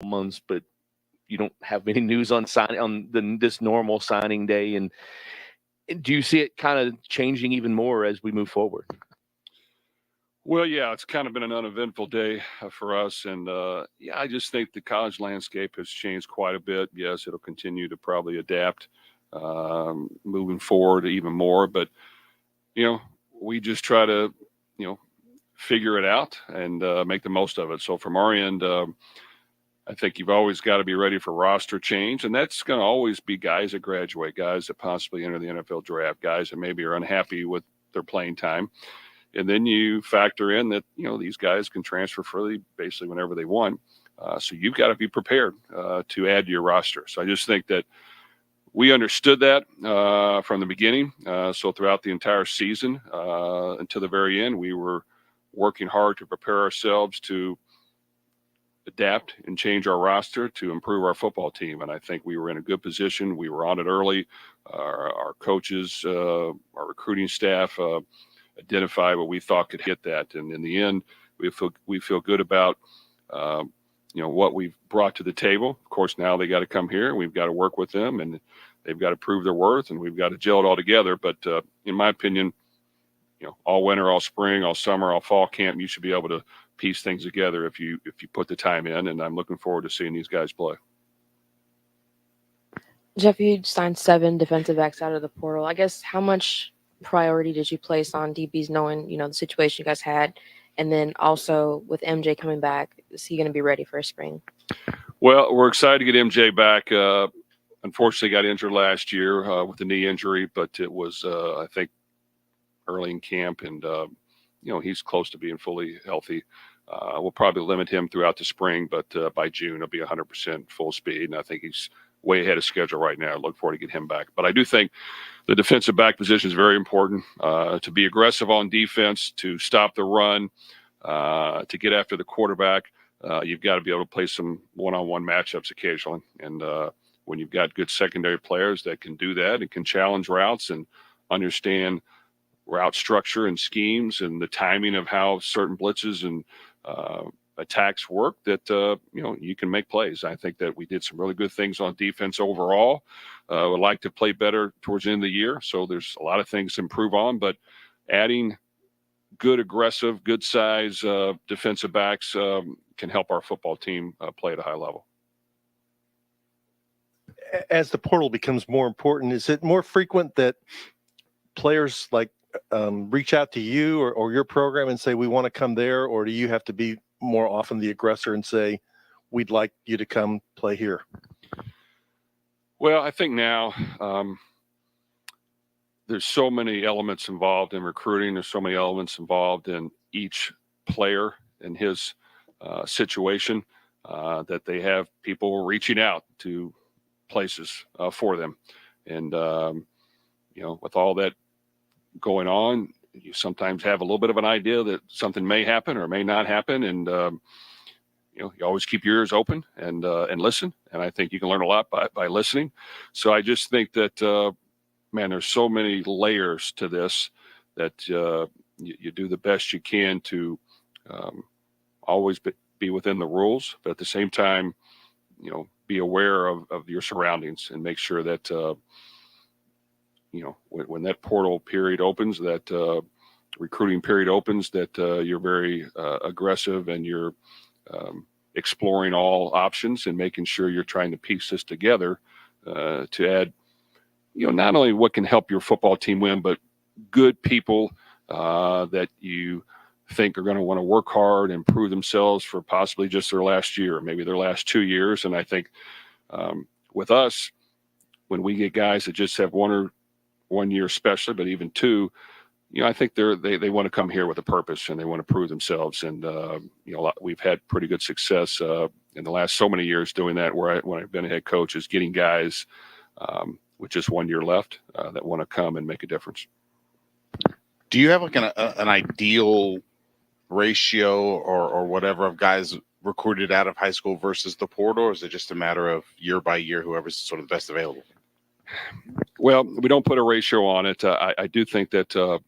months, but you don't have any news on this normal signing day. And do you see it kind of changing even more as we move forward? Well, yeah, it's kind of been an uneventful day for us. And, I just think the college landscape has changed quite a bit. Yes, it'll continue to probably adapt moving forward even more. But, we just try to, figure it out and make the most of it. So from our end, I think you've always got to be ready for roster change. And that's going to always be guys that graduate, guys that possibly enter the NFL draft, guys that maybe are unhappy with their playing time. And then you factor in that, these guys can transfer freely basically whenever they want. So you've got to be prepared to add to your roster. So I just think that we understood that from the beginning. So throughout the entire season until the very end, we were working hard to prepare ourselves to adapt and change our roster to improve our football team. And I think we were in a good position. We were on it early. Our coaches, our recruiting staff, identify what we thought could hit that. And in the end, we feel good about, what we've brought to the table. Of course, now they got to come here and we've got to work with them and they've got to prove their worth and we've got to gel it all together. But in my opinion, all winter, all spring, all summer, all fall camp, you should be able to piece things together if you put the time in. And I'm looking forward to seeing these guys play. Jeff, you signed 7 defensive backs out of the portal. I guess how much priority did you place on DBs knowing, the situation you guys had? And then also with MJ coming back, is he going to be ready for spring? Well, we're excited to get MJ back. Unfortunately, got injured last year with a knee injury, but it was, I think, early in camp. And, he's close to being fully healthy. We'll probably limit him throughout the spring, but by June, he'll be 100% full speed. And I think he's way ahead of schedule right now. I look forward to get him back. But I do think the defensive back position is very important to be aggressive on defense, to stop the run, to get after the quarterback. You've got to be able to play some one-on-one matchups occasionally. And when you've got good secondary players that can do that and can challenge routes and understand route structure and schemes and the timing of how certain blitzes and attacks work, that you can make plays. I think that we did some really good things on defense overall. Would like to play better towards the end of the year, so there's a lot of things to improve on, but adding good, aggressive, good size defensive backs can help our football team play at a high level. As the portal becomes more important, is it more frequent that players like reach out to you or your program and say, we want to come there? Or do you have to be more often the aggressor and say, we'd like you to come play here? Well, I think now there's so many elements involved in recruiting. There's so many elements involved in each player and his situation that they have people reaching out to places for them. And, with all that going on, you sometimes have a little bit of an idea that something may happen or may not happen. And, you always keep your ears open and listen. And I think you can learn a lot by listening. So I just think that, there's so many layers to this that you do the best you can to always be within the rules, but at the same time, be aware of your surroundings and make sure that, when that portal period opens, that recruiting period opens, that you're very aggressive and you're exploring all options and making sure you're trying to piece this together to add, not only what can help your football team win, but good people that you think are going to want to work hard and prove themselves for possibly just their last year, maybe their last 2 years. And I think with us, when we get guys that just have 1 year especially, but even 2, I think they want to come here with a purpose and they want to prove themselves. And, we've had pretty good success in the last so many years doing that, when I've been a head coach, is getting guys with just 1 year left that want to come and make a difference. Do you have like an ideal ratio or whatever of guys recruited out of high school versus the portal, or is it just a matter of year by year, whoever's sort of the best available? Well, we don't put a ratio on it. I do think that,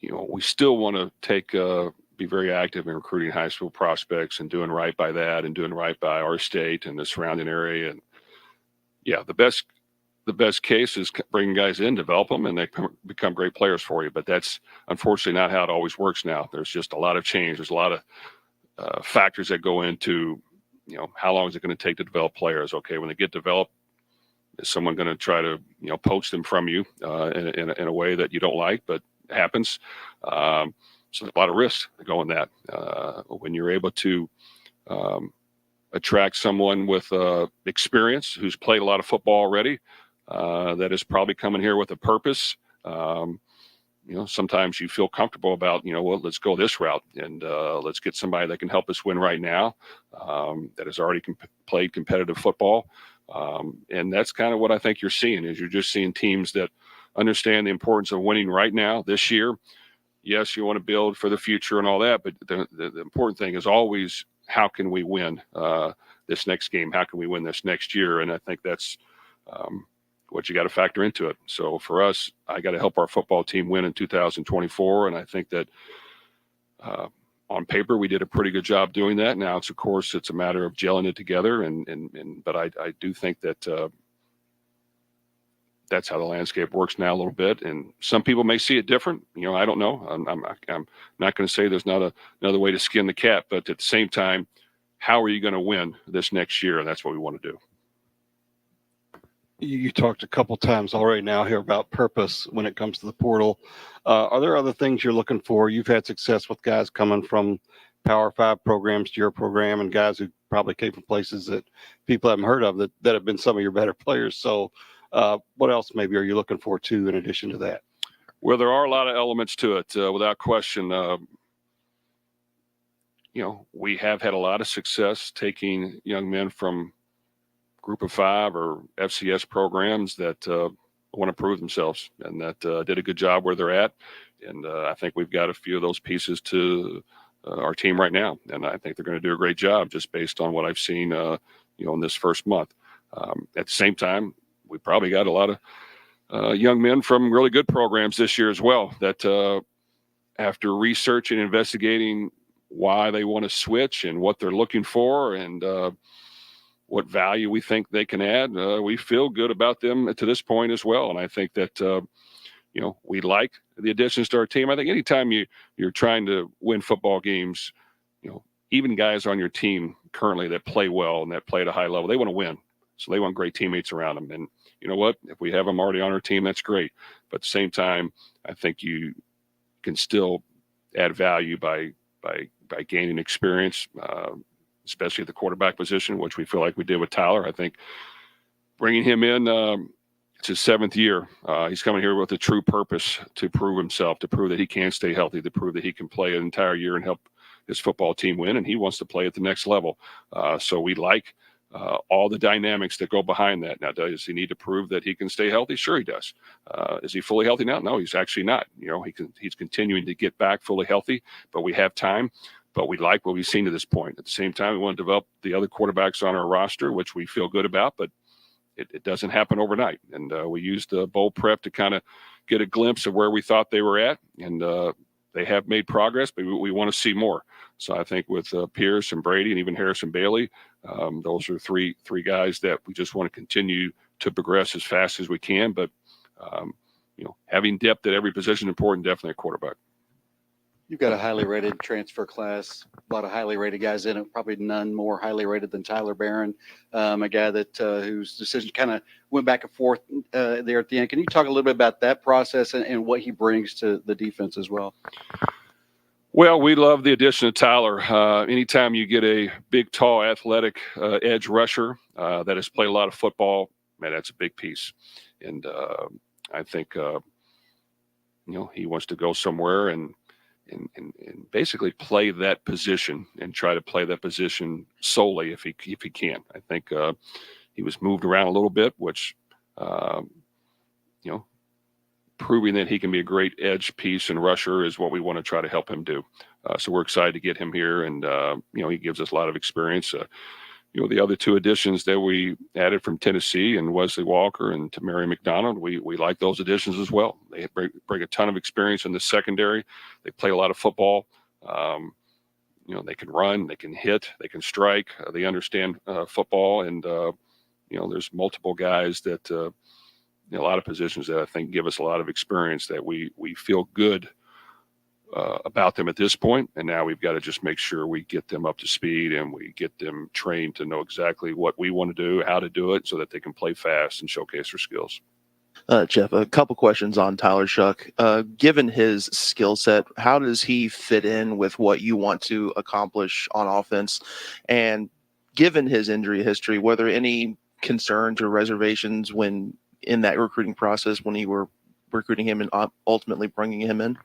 we still want to take be very active in recruiting high school prospects and doing right by that and doing right by our state and the surrounding area. And yeah, the best case is bringing guys in, develop them, and they become great players for you. But that's unfortunately not how it always works now. There's just a lot of change. There's a lot of factors that go into, how long is it going to take to develop players? Okay, when they get developed, is someone going to try to, poach them from you in a way that you don't like, but it happens. So there's a lot of risks that go in that. When you're able to attract someone with experience who's played a lot of football already, that is probably coming here with a purpose. Sometimes you feel comfortable about, well, let's go this route and let's get somebody that can help us win right now, that has already played competitive football. And that's kind of what I think you're seeing is you're just seeing teams that understand the importance of winning right now this year. Yes, you want to build for the future and all that, but the important thing is always how can we win this next game? How can we win this next year? And I think that's what you got to factor into it. So for us, I got to help our football team win in 2024. And I think that on paper, we did a pretty good job doing that. Now it's a matter of gelling it together. But I do think that that's how the landscape works now a little bit. And some people may see it different. I don't know. I'm not going to say there's not another way to skin the cat, but at the same time, how are you going to win this next year? And that's what we want to do. You talked a couple times already now here about purpose when it comes to the portal. Are there other things you're looking for? You've had success with guys coming from Power 5 programs to your program and guys who probably came from places that people haven't heard of that have been some of your better players. So what else maybe are you looking for too in addition to that? Well, there are a lot of elements to it, without question. We have had a lot of success taking young men from Group of 5 or FCS programs that want to prove themselves and that did a good job where they're at. And I think we've got a few of those pieces to our team right now. And I think they're going to do a great job just based on what I've seen, in this first month. At the same time, we probably got a lot of young men from really good programs this year as well that after researching and investigating why they want to switch and what they're looking for and what value we think they can add, we feel good about them to this point as well. And I think that, we like the additions to our team. I think anytime you're trying to win football games, even guys on your team currently that play well and that play at a high level, they want to win. So they want great teammates around them. And you know what? If we have them already on our team, that's great. But at the same time, I think you can still add value by gaining experience, especially at the quarterback position, which we feel like we did with Tyler. I think bringing him in, it's his 7th year. He's coming here with a true purpose to prove himself, to prove that he can stay healthy, to prove that he can play an entire year and help his football team win. And he wants to play at the next level. So we like all the dynamics that go behind that. Now, does he need to prove that he can stay healthy? Sure, he does. Is he fully healthy now? No, he's actually not. He's continuing to get back fully healthy, but we have time. But we like what we've seen to this point. At the same time, we want to develop the other quarterbacks on our roster, which we feel good about, but it doesn't happen overnight. And we used the bowl prep to kind of get a glimpse of where we thought they were at. And they have made progress, but we want to see more. So I think with Pierce and Brady and even Harrison Bailey, those are three guys that we just want to continue to progress as fast as we can. But, having depth at every position is important, definitely at quarterback. You've got a highly rated transfer class, a lot of highly rated guys in it, probably none more highly rated than Tyler Barron, a guy that whose decision kind of went back and forth there at the end. Can you talk a little bit about that process and what he brings to the defense as well? Well, we love the addition of Tyler. Anytime you get a big, tall, athletic edge rusher that has played a lot of football, man, that's a big piece. And I think, he wants to go somewhere and basically play that position and try to play that position solely if he can. I think he was moved around a little bit, which, proving that he can be a great edge piece and rusher is what we want to try to help him do. So we're excited to get him here, and he gives us a lot of experience. The other 2 additions that we added from Tennessee and Wesley Walker and Tamari McDonald, we like those additions as well. They bring a ton of experience in the secondary. They play a lot of football. They can run, they can hit, they can strike, they understand football, and there's multiple guys that a lot of positions that I think give us a lot of experience that we feel good about them at this point, and now we've got to just make sure we get them up to speed and we get them trained to know exactly what we want to do, how to do it, so that they can play fast and showcase their skills. Jeff, a couple questions on Tyler Shuck. Given his skill set, how does he fit in with what you want to accomplish on offense? And given his injury history, were there any concerns or reservations when in that recruiting process when you were recruiting him and ultimately bringing him in?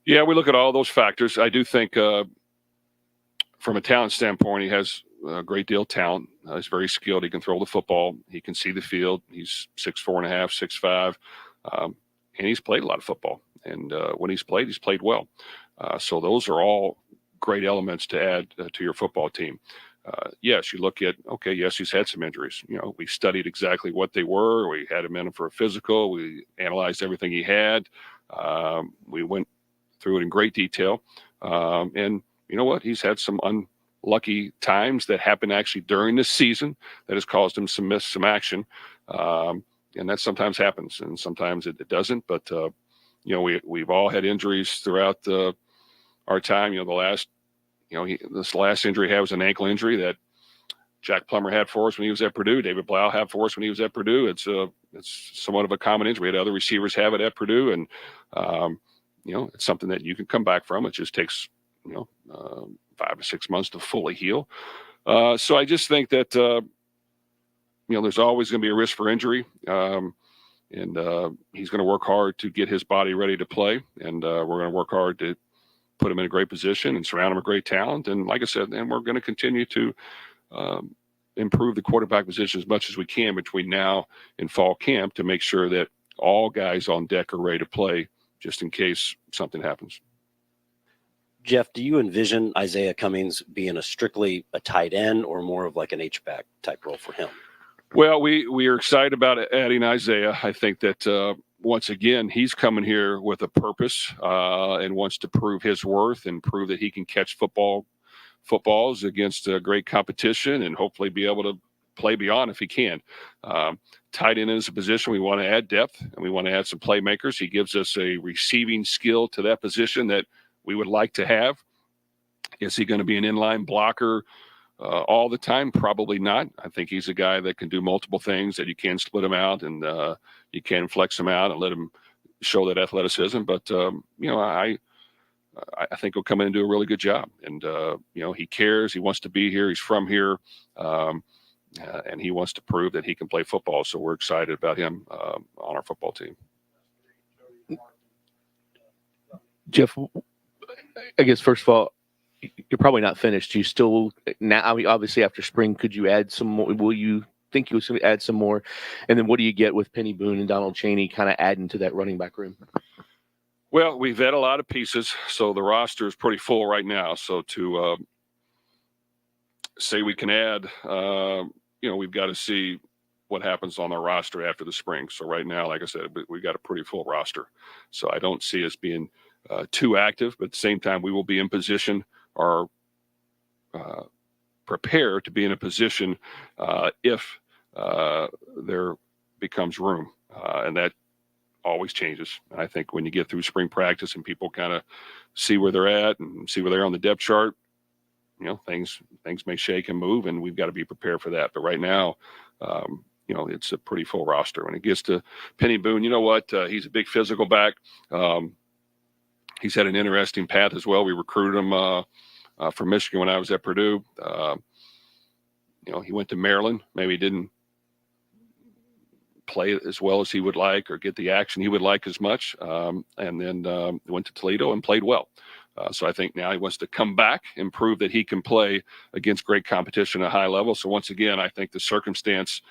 Yeah, we look at all those factors. I do think from a talent standpoint, he has a great deal of talent. He's very skilled. He can throw the football. He can see the field. He's 6'4.5", 6'5", and he's played a lot of football. And when he's played well. So those are all great elements to add to your football team. Yes, you look at, okay, yes, he's had some injuries. We studied exactly what they were. We had him in for a physical. We analyzed everything he had. We went through it in great detail. And you know what? He's had some unlucky times that happened actually during this season that has caused him to miss some action. And that sometimes happens, and sometimes it doesn't. But, we've all had injuries throughout our time. This last injury he had was an ankle injury that Jack Plummer had for us when he was at Purdue. David Blau had for us when he was at Purdue. It's somewhat of a common injury. We had other receivers have it at Purdue, and it's something that you can come back from. It just takes 5 to 6 months to fully heal. So I just think that there's always going to be a risk for injury, and he's going to work hard to get his body ready to play, and we're going to work hard to put him in a great position and surround him with great talent. And like I said, and we're going to continue to improve the quarterback position as much as we can between now and fall camp to make sure that all guys on deck are ready to play just in case something happens. Jeff, do you envision Isaiah Cummings being strictly a tight end or more of like an H-back type role for him? Well, we are excited about adding Isaiah. I think that once again, he's coming here with a purpose and wants to prove his worth and prove that he can catch footballs against great competition and hopefully be able to play beyond if he can. Tight end is a position we want to add depth and we want to add some playmakers. He gives us a receiving skill to that position that we would like to have. Is he going to be an inline blocker all the time? Probably not. I think he's a guy that can do multiple things, that you can split him out and you can flex him out and let him show that athleticism. But, I think he'll come in and do a really good job. And, he cares. He wants to be here. He's from here. And he wants to prove that he can play football. So we're excited about him on our football team. Jeff, I guess first of all, you're probably not finished. You still now, I mean, obviously after spring, could you add some more? Will you think you would add some more? And then what do you get with Penny Boone and Donald Chaney kind of adding to that running back room? Well, we've had a lot of pieces, so the roster is pretty full right now. So to say we can add, we've got to see what happens on our roster after the spring. So right now, like I said, we've got a pretty full roster. So I don't see us being too active, but at the same time, we will be in position or prepared to be in a position if there becomes room. And that always changes. I think when you get through spring practice and people kind of see where they're at and see where they're on the depth chart, things may shake and move, and we've got to be prepared for that. But right now, it's a pretty full roster. When it gets to Penny Boone, you know what? He's a big physical back. He's had an interesting path as well. We recruited him from Michigan when I was at Purdue. He went to Maryland. Maybe didn't play as well as he would like or get the action he would like as much. And then went to Toledo and played well. So I think now he wants to come back and prove that he can play against great competition at a high level. So once again, I think the circumstance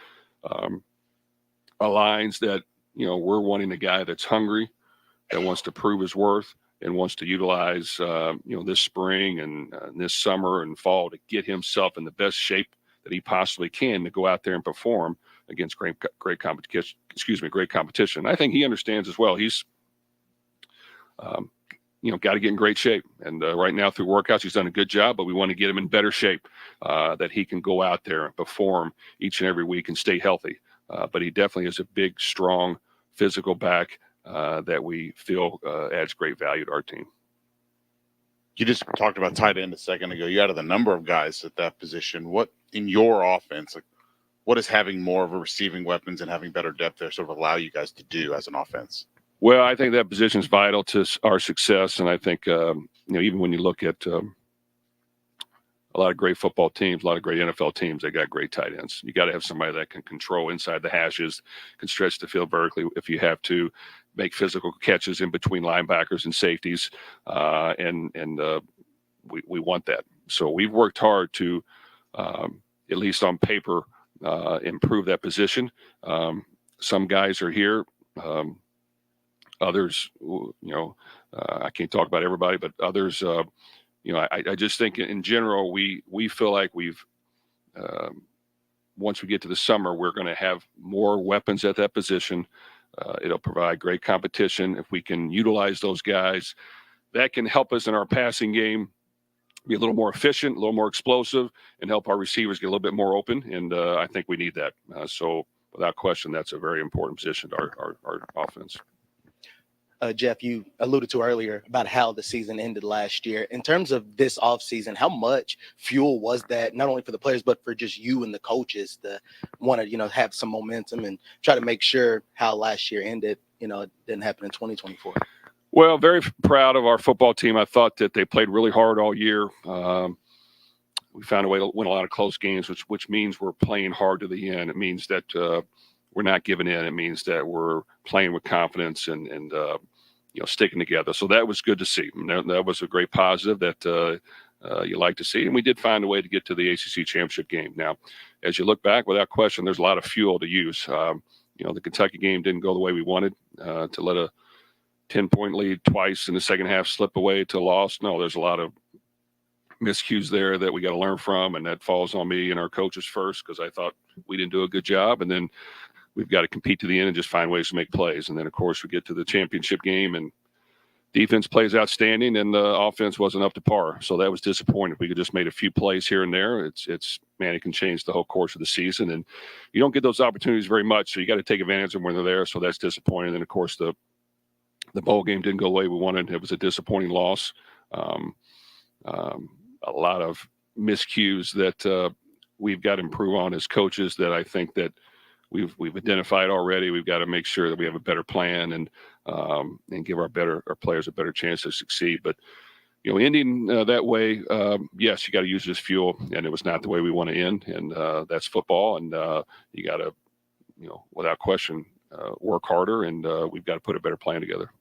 aligns that, we're wanting a guy that's hungry, that wants to prove his worth and wants to utilize, this spring and this summer and fall to get himself in the best shape that he possibly can to go out there and perform against great competition. I think he understands as well. He's got to get in great shape. And right now through workouts, he's done a good job, but we want to get him in better shape that he can go out there and perform each and every week and stay healthy. But he definitely is a big, strong, physical back that we feel adds great value to our team. You just talked about tight end a second ago. You added the number of guys at that position. What in your offense, like, what is having more of a receiving weapons and having better depth there sort of allow you guys to do as an offense? Well, I think that position is vital to our success, and I think even when you look at a lot of great football teams, a lot of great NFL teams, they got great tight ends. You got to have somebody that can control inside the hashes, can stretch the field vertically if you have to, make physical catches in between linebackers and safeties, and we want that. So we've worked hard to, at least on paper, improve that position. Some guys are here. Others, I can't talk about everybody, but others, I just think in general, we feel like we've, once we get to the summer, we're going to have more weapons at that position. It'll provide great competition. If we can utilize those guys, that can help us in our passing game be a little more efficient, a little more explosive, and help our receivers get a little bit more open. And I think we need that. So without question, that's a very important position to our offense. Jeff, you alluded to earlier about how the season ended last year. In terms of this offseason, how much fuel was that, not only for the players, but for just you and the coaches to want to, have some momentum and try to make sure how last year ended, it didn't happen in 2024? Well, very proud of our football team. I thought that they played really hard all year. We found a way to win a lot of close games, which means we're playing hard to the end. It means that we're not giving in. It means that we're playing with confidence and sticking together. So that was good to see. That was a great positive that you like to see. And we did find a way to get to the ACC championship game. Now, as you look back, without question, there's a lot of fuel to use. The Kentucky game didn't go the way we wanted. To let a 10-point lead twice in the second half slip away to a loss. No, there's a lot of miscues there that we got to learn from, and that falls on me and our coaches first because I thought we didn't do a good job. And then we've got to compete to the end and just find ways to make plays. And then, of course, we get to the championship game, and defense plays outstanding, and the offense wasn't up to par. So that was disappointing. We could just made a few plays here and there. It can change the whole course of the season, and you don't get those opportunities very much. So you got to take advantage of them when they're there. So that's disappointing. And then, of course, the bowl game didn't go the way we wanted. It was a disappointing loss. A lot of miscues that we've got to improve on as coaches that I think that we've identified already. We've got to make sure that we have a better plan and give our players a better chance to succeed. But ending that way, yes, you got to use this fuel, and it was not the way we want to end. And that's football, and you got to, without question, work harder, and we've got to put a better plan together.